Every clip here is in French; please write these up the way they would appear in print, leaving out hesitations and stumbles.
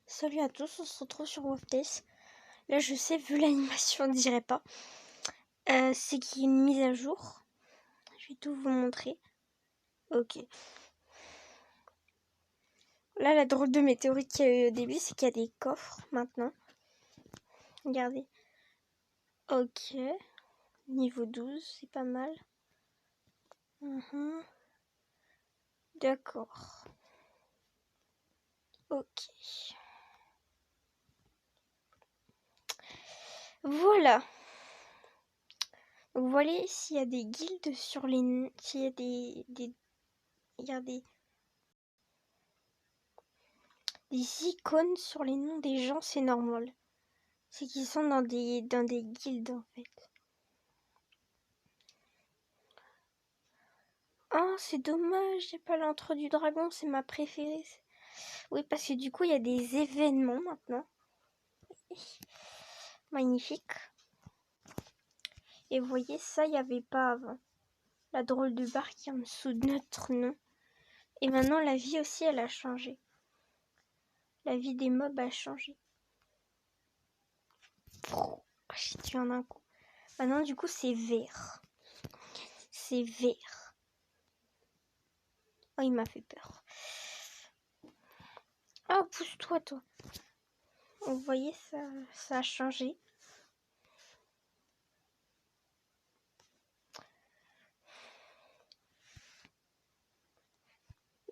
Salut à tous, on se retrouve sur WolfTales. Là, je sais, vu l'animation, on dirait pas. C'est qu'il y a une mise à jour. Je vais tout vous montrer. Ok. Là, la drôle de météorite qu'il y a eu au début, c'est qu'il y a des coffres maintenant. Regardez. Ok. Niveau 12, c'est pas mal. D'accord. Ok. Voilà. Vous voyez s'il y a des guildes sur les... S'il y a des... Regardez. Des icônes sur les noms des gens, c'est normal. C'est qu'ils sont dans des guildes, en fait. Oh, c'est dommage, j'ai pas l'entre du dragon, c'est ma préférée. Oui, parce que du coup, il y a des événements maintenant. Magnifique. Et vous voyez, ça, il n'y avait pas avant. La drôle de barre qui est en dessous de notre nom. Et maintenant, la vie aussi, elle a changé. La vie des mobs a changé. J'ai tué en un coup. Maintenant, du coup, c'est vert. C'est vert. Oh, il m'a fait peur. Oh, pousse-toi, toi. Vous voyez, ça a changé.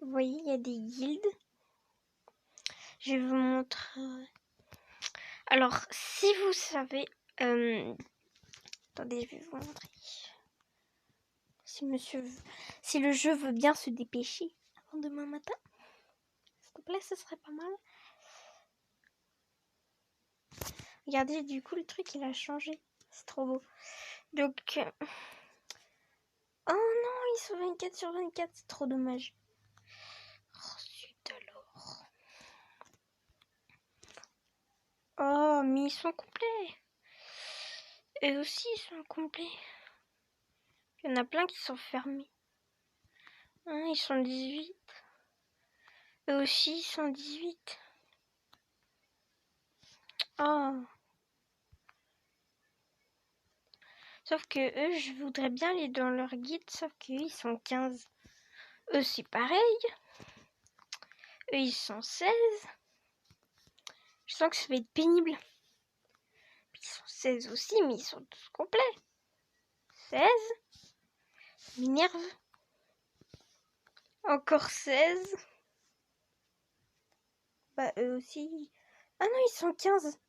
Vous voyez, il y a des guildes. Je vais vous montrer. Alors, si vous savez... attendez, je vais vous montrer. Si le jeu veut bien se dépêcher avant demain matin, s'il te plaît, ce serait pas mal. Regardez, du coup, le truc, il a changé. C'est trop beau. Donc... oh non, ils sont 24 sur 24, c'est trop dommage. Oh, zut alors. Oh, mais ils sont complets. Eux aussi, ils sont complets. Il y en a plein qui sont fermés. Hein, ils sont 18. Eux aussi, ils sont 18. Oh. Sauf que eux, je voudrais bien aller dans leur guide, sauf qu'eux, ils sont 15. Eux, c'est pareil. Eux, ils sont 16. Je sens que ça va être pénible. Ils sont 16 aussi, mais ils sont tous complets. 16. Ça m'énerve. Encore 16. Bah, eux aussi. Ah non, ils sont 15.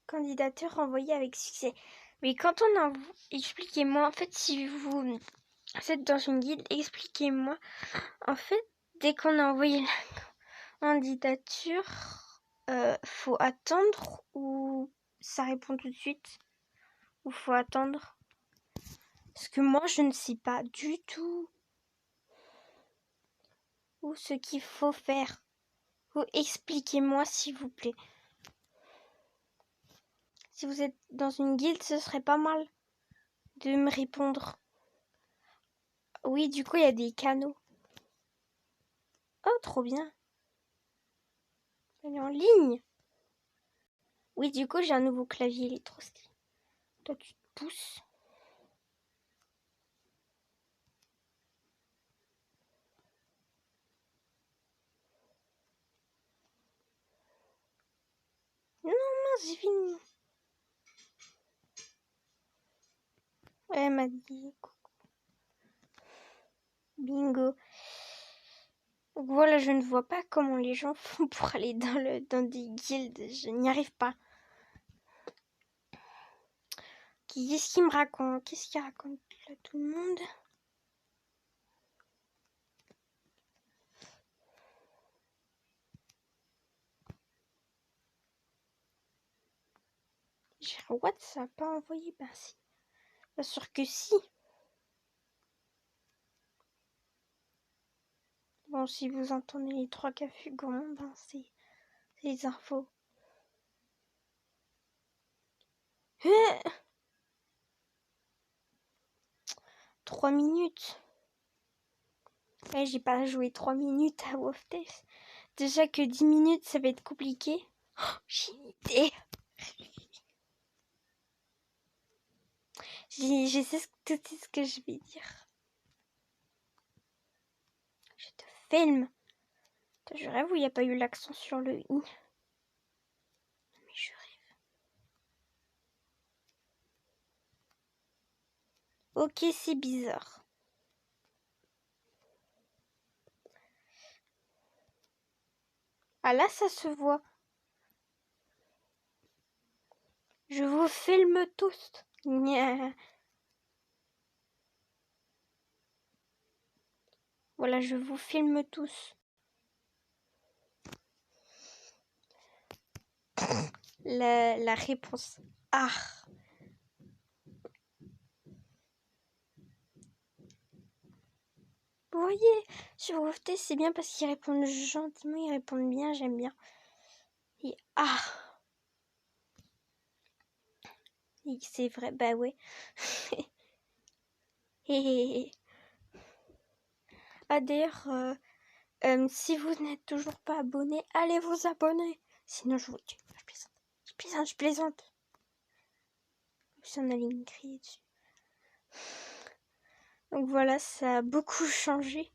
Candidature envoyée avec succès. Mais quand on envoie... Expliquez-moi, en fait, si vous êtes dans une guide, expliquez-moi. En fait, dès qu'on a envoyé la candidature, faut attendre ou ça répond tout de suite? Ou faut attendre? Parce que moi, je ne sais pas du tout où ce qu'il faut faire. Expliquez-moi, s'il vous plaît. Si vous êtes dans une guilde, ce serait pas mal de me répondre. Oui, du coup, il y a des canaux. Oh, trop bien. Elle est en ligne. Oui, du coup, j'ai un nouveau clavier, il est trop stylé. Toi, tu te pousses. Non, mince, j'ai fini. Elle m'a dit coucou. Bingo. Donc voilà, je ne vois pas comment les gens font pour aller dans des guildes. Je n'y arrive pas. Qu'est-ce qu'il me raconte? Qu'est-ce qu'il raconte là, tout le monde? J'ai WhatsApp pas envoyé. Ben si. Bien sûr que si. Bon, si vous entendez les 3 cafugons, ben c'est les infos. 3 minutes. Ouais, j'ai pas joué 3 minutes à WolfTales. déjà que 10 minutes, ça va être compliqué. Oh, j'ai une idée. Je sais tout ce que je vais dire. Je te filme. Je rêve où il n'y a pas eu l'accent sur le i. Mais je rêve. Ok, c'est bizarre. Ah là, ça se voit. Je vous filme tous. Nya. Voilà, je vous filme tous. La réponse. Ah. Vous voyez, sur WFT, c'est bien parce qu'ils répondent gentiment, ils répondent bien, j'aime bien. Et ah. C'est vrai, bah ouais. Ah d'ailleurs, si vous n'êtes toujours pas abonné, allez vous abonner. Sinon je vous tue. Je plaisante. Je plaisante, je plaisante. Ça en a ligne criée dessus. Donc voilà, ça a beaucoup changé.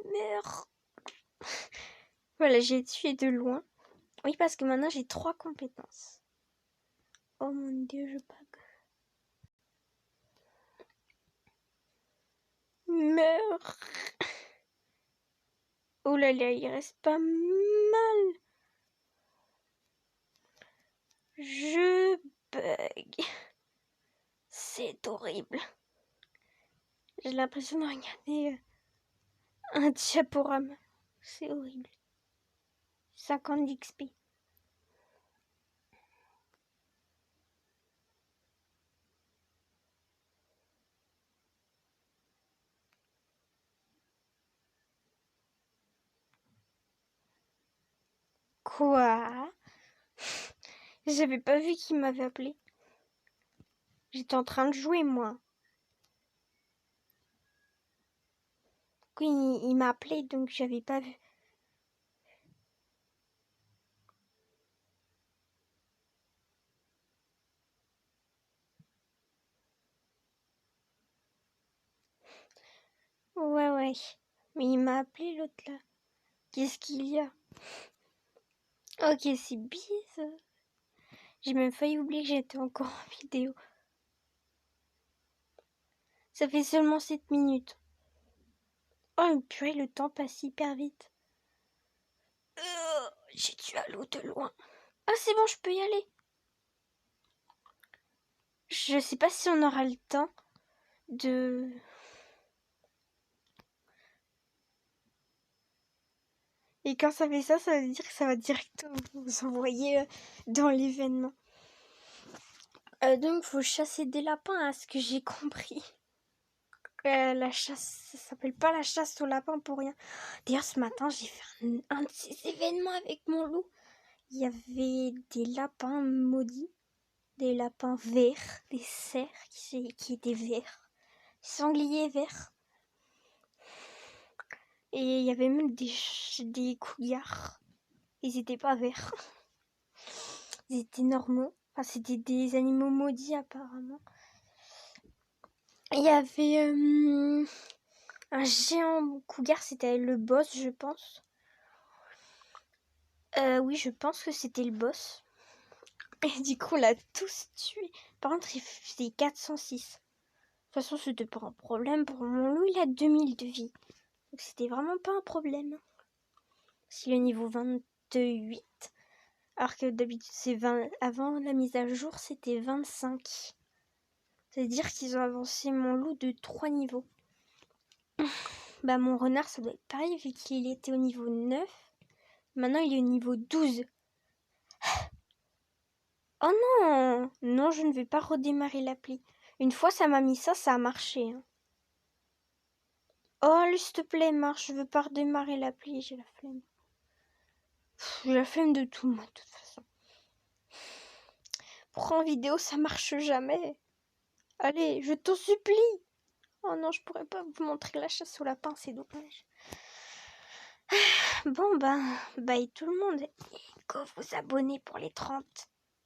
Merde. Voilà, j'ai tué de loin. Oui, parce que maintenant j'ai 3 compétences. Oh mon dieu, je bug. Meurs. Oh là là, il reste pas mal. Je bug. C'est horrible. J'ai l'impression de regarder un diaporama. C'est horrible. 50 d'XP. Quoi? J'avais pas vu qu'il m'avait appelé. J'étais en train de jouer, moi. Oui, il m'a appelé, donc j'avais pas vu. Ouais, ouais. Mais il m'a appelé l'autre là. Qu'est-ce qu'il y a? Ok, c'est bizarre. J'ai même failli oublier que j'étais encore en vidéo. Ça fait seulement 7 minutes. Oh purée, le temps passe hyper vite. J'ai tué à l'eau de loin. Ah c'est bon, je peux y aller. Je sais pas si on aura le temps de... Et quand ça fait ça, ça veut dire que ça va directement vous envoyer dans l'événement. Donc faut chasser des lapins, à ce que j'ai compris. La chasse, ça s'appelle pas la chasse aux lapins pour rien. D'ailleurs ce matin j'ai fait un de ces événements avec mon loup. Il y avait des lapins maudits, des lapins verts, des cerfs qui étaient verts, des sangliers verts. Et il y avait même des couillards. Ils étaient pas verts. Ils étaient normaux. Enfin, c'était des animaux maudits apparemment. Il y avait un géant cougar, c'était le boss, je pense. Oui, je pense que c'était le boss. Et du coup, on l'a tous tué. Par contre, il faisait 406. De toute façon, c'était pas un problème pour mon loup, il a 2000 de vie. Donc c'était vraiment pas un problème. C'est le niveau 28. Alors que d'habitude, c'est 20. Avant la mise à jour, c'était 25. C'est-à-dire qu'ils ont avancé mon loup de 3 niveaux. Bah mon renard, ça doit être pareil, vu qu'il était au niveau 9. Maintenant, il est au niveau 12. Oh non! Non, je ne vais pas redémarrer l'appli. Une fois, ça m'a mis ça, ça a marché. Hein. Oh, s'il te plaît, marche. Je veux pas redémarrer l'appli, j'ai la flemme. J'ai la flemme de tout, moi, de toute façon. Pour en vidéo, ça marche jamais. Allez, je t'en supplie. Oh non, je pourrais pas vous montrer la chasse au lapin, c'est dommage. Bon, ben, bye tout le monde. Et go vous abonner pour les 30.